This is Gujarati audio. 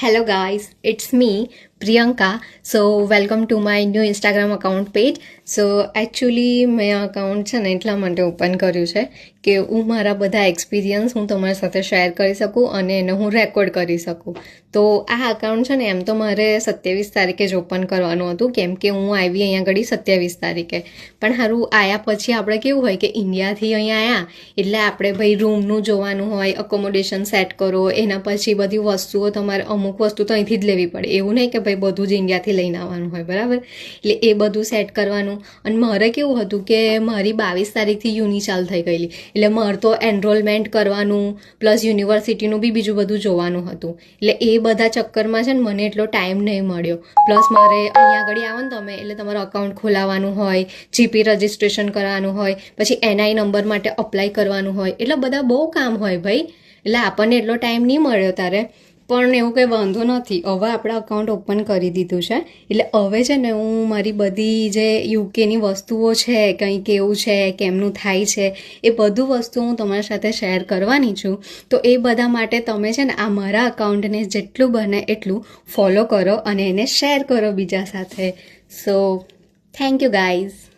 Hello guys, it's me Priyanka. So welcome to my new Instagram account page. So actually મેં આ અકાઉન્ટ છે ને એટલા માટે ઓપન કર્યું છે કે હું મારા બધા એક્સપિરિયન્સ હું તમારી સાથે શેર કરી શકું અને એને હું રેકોર્ડ કરી શકું. તો આ અકાઉન્ટ છે ને એમ તો મારે 27 તારીખે જ ઓપન કરવાનું હતું કેમ કે હું આવી અહીંયા આગળ 27 તારીખે. પણ સારું આવ્યા પછી આપણે કેવું હોય કે ઇન્ડિયાથી અહીંયા આવ્યા એટલે આપણે ભાઈ રૂમનું જોવાનું હોય, અકોમોડેશન સેટ કરો, એના પછી બધી વસ્તુઓ તમારે અમુક વસ્તુ તો અહીંથી જ લેવી પડે. એવું નહીં કે ભાઈ બધું જ ઇન્ડિયાથી લઈને આવવાનું હોય, બરાબર? એટલે એ બધું સેટ કરવાનું. અને મારે કેવું હતું કે મારી 22 તારીખથી યુની ચાલુ થઈ ગયેલી એટલે મારે તો એનરોલમેન્ટ કરવાનું પ્લસ યુનિવર્સિટીનું બી બીજું બધું જોવાનું હતું. એટલે એ બધા ચક્કરમાં છે ને મને એટલો ટાઈમ નહીં મળ્યો. પ્લસ મારે અહીંયા આગળ આવો ને તમે એટલે તમારું અકાઉન્ટ ખોલાવવાનું હોય, જીપી રજિસ્ટ્રેશન કરવાનું હોય, પછી એનઆઈ નંબર માટે અપ્લાય કરવાનું હોય, એટલે બધા બહુ કામ હોય ભાઈ. એટલે આપણને એટલો ટાઈમ નહીં મળ્યો તારે. પણ એવું કંઈ વાંધો નથી, હવે આપણે અકાઉન્ટ ઓપન કરી દીધું છે. એટલે હવે છે ને હું મારી બધી જે યુકેની વસ્તુઓ છે, કંઈ કેવું છે, કેમનું થાય છે, એ બધું વસ્તુ હું તમારી સાથે શેર કરવાની છું. તો એ બધા માટે તમે છે ને આ મારા અકાઉન્ટને જેટલું બને એટલું ફોલો કરો અને એને શેર કરો બીજા સાથે. So thank you guys.